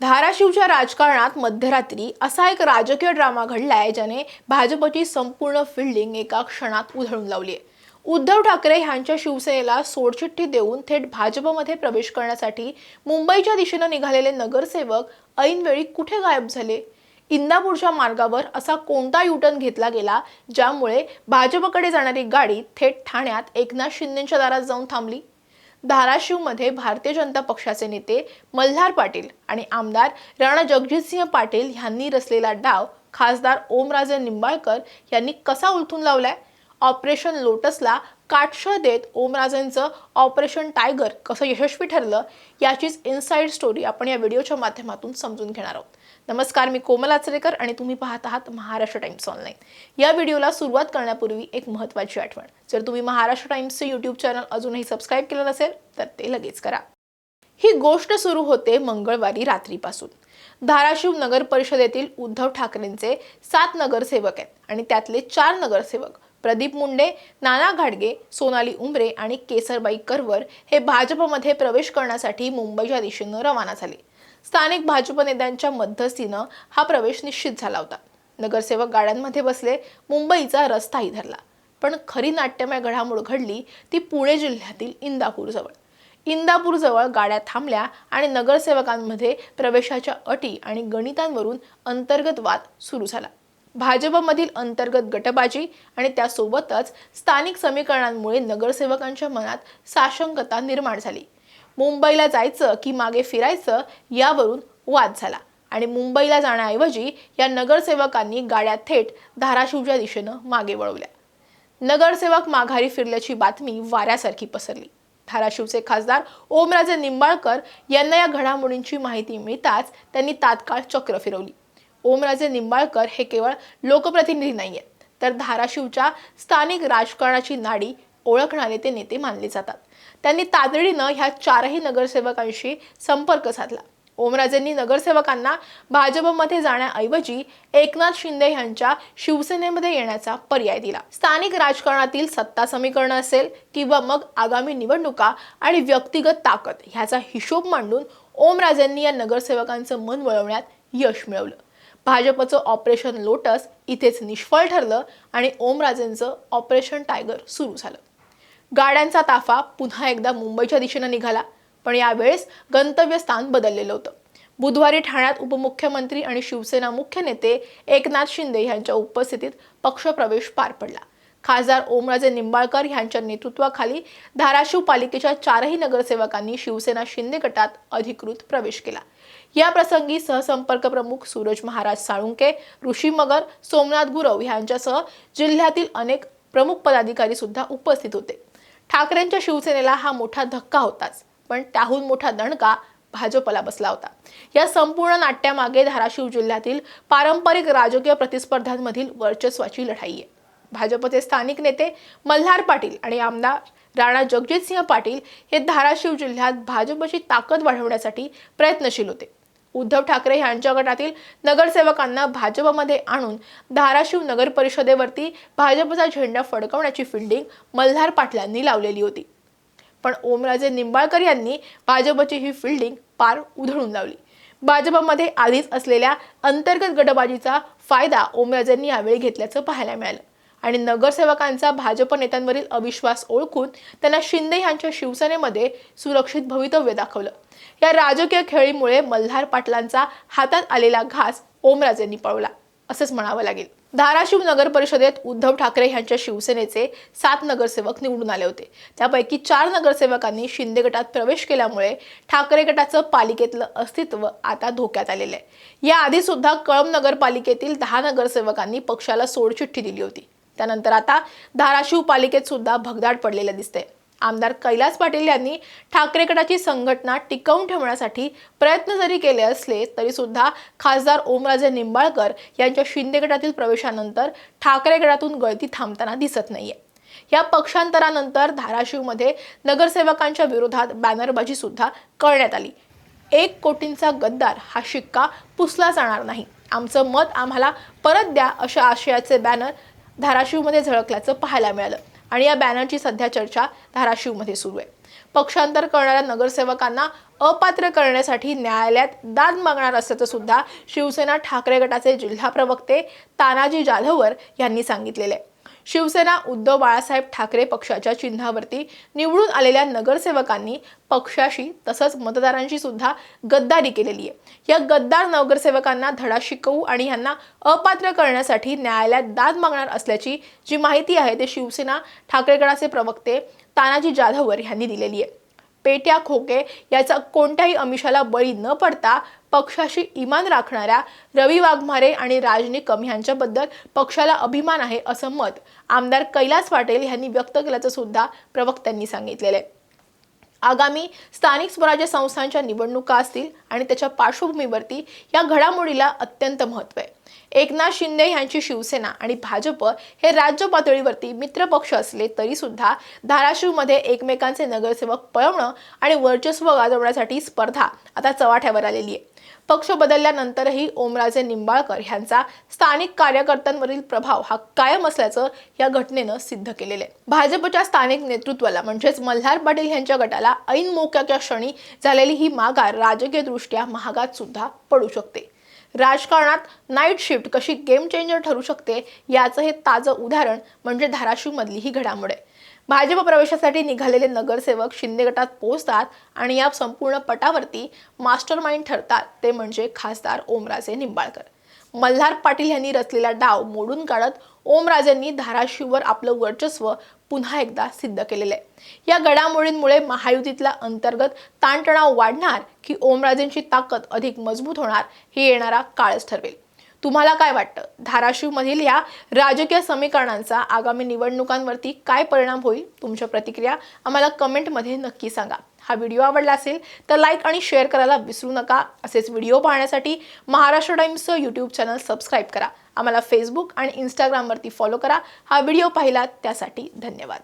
धाराशिवच्या राजकारणात मध्यरात्री असा एक राजकीय ड्रामा घडलाय ज्याने भाजपची संपूर्ण फिल्डिंग एका क्षणात उधळून लावली आहे। उद्धव ठाकरे यांच्या शिवसेनेला सोडचिठ्ठी देऊन थेट भाजपमध्ये प्रवेश करण्यासाठी मुंबईच्या दिशेने निघालेले नगरसेवक ऐनवेळी कुठे गायब झाले? इंदापूरच्या मार्गावर असा कोणता युटर्न घेतला गेला ज्यामुळे भाजपकडे जाणारी गाडी थेट ठाण्यात एकनाथ शिंदेंच्या दारात जाऊन थांबली? धाराशिवमध्ये भारतीय जनता पक्षाचे नेते मल्हार पाटील आणि आमदार राणा जगजितसिंह पाटील यांनी रचलेला डाव खासदार ओमराजे निंबाळकर यांनी कसा उलथून लावलाय? ऑपरेशन लोटसला काटछळ देत ओमराजेंचं ऑपरेशन टायगर कसं यशस्वी ठरलं याचीच इनसाइड स्टोरी आपण या व्हिडिओच्या माध्यमातून समजून घेणार आहोत। नमस्कार, मी कोमल आचरेकर आणि तुम्ही पाहत आहात महाराष्ट्र टाइम्स ऑनलाईन। या व्हिडिओला सुरुवात करण्यापूर्वी एक महत्त्वाची आठवण, जर तुम्ही महाराष्ट्र टाइम्सचे यूट्यूब चॅनल अजूनही सबस्क्राइब केलं नसेल तर ते लगेच करा। ही गोष्ट सुरू होते मंगळवारी रात्रीपासून। धाराशिव नगर परिषदेतील उद्धव ठाकरेंचे 7 नगरसेवक आहेत आणि त्यातले 4 नगरसेवक प्रदीप मुंडे, नाना घाटगे, सोनाली उमरे आणि केसरबाई करवर हे भाजपमध्ये प्रवेश करण्यासाठी मुंबईच्या दिशेने रवाना झाले। स्थानिक भाजप नेत्यांच्या मध्यस्थीने हा प्रवेश निश्चित झाला होता। नगरसेवक गाड्यांमध्ये बसले, मुंबईचा रस्ताही धरला। पण खरी नाट्यमय घडामोड घडली ती पुणे जिल्ह्यातील इंदापूरजवळ। इंदापूरजवळ गाड्या थांबल्या आणि नगरसेवकांमध्ये प्रवेशाच्या अटी आणि गणितांवरून अंतर्गत वाद सुरू झाला। भाजपमधील अंतर्गत गटबाजी आणि त्यासोबतच स्थानिक समीकरणांमुळे नगरसेवकांच्या मनात साशंकता निर्माण झाली। मुंबईला जायचं की मागे फिरायचं यावरून वाद झाला आणि मुंबईला जाण्याऐवजी या नगरसेवकांनी गाड्या थेट धाराशिवच्या दिशेने मागे वळवल्या। नगरसेवक माघारी फिरल्याची बातमी वाऱ्यासारखी पसरली। धाराशिवचे खासदार ओमराजे निंबाळकर यांना या घडामोडींची माहिती मिळताच त्यांनी तात्काळ चक्र फिरवली। ओमराजे निंबाळकर हे केवळ लोकप्रतिनिधी नाहीयेत, तर धाराशिवच्या स्थानिक राजकारणाची नाडी ओळखणारे ते नेते मानले जातात। त्यांनी तातडीनं ह्या 4ही नगरसेवकांशी संपर्क साधला। ओमराजेंनी नगरसेवकांना भाजपमध्ये जाण्याऐवजी एकनाथ शिंदे यांच्या शिवसेनेमध्ये येण्याचा पर्याय दिला। स्थानिक राजकारणातील सत्ता समीकरण असेल किंवा मग आगामी निवडणुका आणि व्यक्तिगत ताकद ह्याचा हिशोब मांडून ओमराजेंनी या नगरसेवकांचं मन वळवण्यात यश मिळवलं। भाजपचं ऑपरेशन लोटस इथेच निष्फळ ठरलं आणि ओमराजेंचं ऑपरेशन टायगर सुरू झालं। गाड्यांचा ताफा पुन्हा एकदा मुंबईच्या दिशेने निघाला, पण यावेळेस गंतव्यस्थान बदललेलं होतं। बुधवारी ठाण्यात उपमुख्यमंत्री आणि शिवसेना मुख्य नेते एकनाथ शिंदे यांच्या उपस्थितीत पक्षप्रवेश पार पडला। खासदार ओमराजे निंबाळकर यांच्या नेतृत्वाखाली धाराशिव पालिकेच्या 4ही नगरसेवकांनी शिवसेना शिंदे गटात अधिकृत प्रवेश केला। या प्रसंगी सहसंपर्क प्रमुख सूरज महाराज साळुंके, ऋषी मगर, सोमनाथ गुरव यांच्यासह जिल्ह्यातील अनेक प्रमुख पदाधिकारी सुद्धा उपस्थित होते। ठाकरेंच्या शिवसेनेला हा मोठा धक्का होताच, पण त्याहून मोठा दणका भाजपला बसला होता। या संपूर्ण नाट्यामागे धाराशिव जिल्ह्यातील पारंपरिक राजकीय प्रतिस्पर्धांमधील वर्चस्वाची लढाई आहे। भाजपचे स्थानिक नेते मल्हार पाटील आणि आमदार राणा जगजितसिंह पाटील हे धाराशिव जिल्ह्यात भाजपची ताकद वाढवण्यासाठी प्रयत्नशील होते। उद्धव ठाकरे यांच्या गटातील नगरसेवकांना भाजपमध्ये आणून धाराशिव नगर परिषदेवरती भाजपचा झेंडा फडकवण्याची फिल्डिंग मल्हार पाटलांनी लावलेली होती। पण ओमराजे निंबाळकर यांनी भाजपची ही फिल्डिंग पार उधळून लावली। भाजपमध्ये आधीच असलेल्या अंतर्गत गटबाजीचा फायदा ओमराजेंनी यावेळी घेतल्याचं पाहायला मिळालं आणि नगरसेवकांचा भाजप नेत्यांवरील अविश्वास ओळखून त्यांना शिंदे यांच्या शिवसेनेमध्ये सुरक्षित भवितव्य दाखवलं। या राजकीय खेळीमुळे मल्हार पाटलांचा हातात आलेला घास ओमराजेंनी पळवला असंच म्हणावं लागेल। धाराशिव नगर परिषदेत उद्धव ठाकरे यांच्या शिवसेनेचे 7 नगरसेवक निवडून आले होते। त्यापैकी 4 नगरसेवकांनी शिंदे गटात प्रवेश केल्यामुळे ठाकरे गटाचं पालिकेतलं अस्तित्व आता धोक्यात आलेलं आहे। याआधी सुद्धा कळंब नगरपालिकेतील 10 नगरसेवकांनी पक्षाला सोडचिठ्ठी दिली होती। त्यानंतर आता धाराशिव पालिकेत सुद्धा भगदाड पडलेलं दिसतंय। आमदार कैलास पाटील यांनी ठाकरे गटाची संघटना टिकवून ठेवण्यासाठी प्रयत्न जरी केले असले तरी सुद्धा खासदार ओमराजे निंबाळकर यांच्या शिंदे गटातील प्रवेशानंतर ठाकरे गटातून गळती थांबताना दिसत नाहीये। या पक्षांतरानंतर धाराशिवमध्ये नगरसेवकांच्या विरोधात बॅनरबाजी सुद्धा करण्यात आली। 1 कोटींचा गद्दार हा शिक्का पुसला जाणार नाही, आमचं मत आम्हाला परत द्या अशा आशयाचे बॅनर धाराशिवमध्ये झळकल्याचं पाहायला मिळालं आणि या बॅनरची सध्या चर्चा धाराशिवमध्ये सुरू आहे। पक्षांतर करणाऱ्या नगरसेवकांना अपात्र करण्यासाठी न्यायालयात दाद मागणार असल्याचं सुद्धा शिवसेना ठाकरे गटाचे जिल्हा प्रवक्ते तानाजी जाधवर यांनी सांगितलेले आहे। शिवसेना उद्धव बाळासाहेब ठाकरे पक्षाच्या चिन्हावरती निवडून आलेल्या नगरसेवकांनी पक्षाशी तसंच मतदारांशी सुद्धा गद्दारी केलेली आहे। या गद्दार नगरसेवकांना धडा शिकवू आणि यांना अपात्र करण्यासाठी न्यायालयात दाद मागणार असल्याची जी माहिती आहे ते शिवसेना ठाकरे गटाचे प्रवक्ते तानाजी जाधवर यांनी दिलेली आहे। पेट्या खोके याचा कोणत्याही आमिषाला बळी न पडता पक्षाशी इमान राखणाऱ्या रवी वाघमारे आणि राज निकम यांच्याबद्दल पक्षाला अभिमान आहे असं मत आमदार कैलास पाटील यांनी व्यक्त केल्याचं सुद्धा प्रवक्त्यांनी सांगितलेलं आहे। आगामी स्थानिक स्वराज्य संस्थांच्या निवडणुका असतील आणि त्याच्या पार्श्वभूमीवरती या घडामोडीला अत्यंत महत्त्व आहे। एकनाथ शिंदे यांची शिवसेना आणि भाजप हे राज्य पातळीवरती मित्र पक्ष असले तरी सुद्धा धाराशिवमध्ये एकमेकांचे नगरसेवक पळवणं आणि वर्चस्व गाजवण्यासाठी स्पर्धा आता चव्हाट्यावर आलेली आहे। पक्ष बदलल्यानंतरही ओमराजे निंबाळकर यांचा स्थानिक कार्यकर्त्यांवरील प्रभाव हा कायम असल्याचं या घटनेनं सिद्ध केलेलं आहे। भाजपच्या स्थानिक नेतृत्वाला म्हणजेच मल्हार पाटील यांच्या गटाला ऐन मोक्याच्या क्षणी झालेली ही माघार राजकीयदृष्ट्या महागात सुद्धा पडू शकते। राजकारणात नाईट शिफ्ट कशी गेम चेंजर ठरू शकते याचं हे ताजं उदाहरण म्हणजे धाराशिवमधली ही घडामोड आहे। भाजप प्रवेशासाठी निघालेले नगरसेवक शिंदे गटात पोहोचतात आणि या संपूर्ण पटावरती मास्टरमाइंड ठरतात ते म्हणजे खासदार ओमराजे निंबाळकर। मल्हार पाटील यांनी रचलेला डाव मोडून काढत ओमराजेंनी धाराशिववर आपलं वर्चस्व पुन्हा एकदा सिद्ध केलेलं आहे। या घडामोडींमुळे महायुतीतला अंतर्गत ताणतणाव वाढणार की ओमराजेंची ताकद अधिक मजबूत होणार हे येणारा काळच ठरवेल। तुम्हाला काय वाटतं? धाराशिवमधील या राजकीय समीकरणांचा आगामी निवडणुकांवरती काय परिणाम होईल? तुमच्या प्रतिक्रिया आम्हाला कमेंटमध्ये नक्की सांगा। हा व्हिडिओ आवडला असेल तर लाईक आणि शेअर करायला विसरू नका। असेच व्हिडिओ पाहण्यासाठी महाराष्ट्र टाइम्सचं यूट्यूब चॅनल सबस्क्राईब करा। आम्हाला फेसबुक आणि इंस्टाग्रामवरती फॉलो करा। हा व्हिडिओ पाहिलात त्यासाठी धन्यवाद।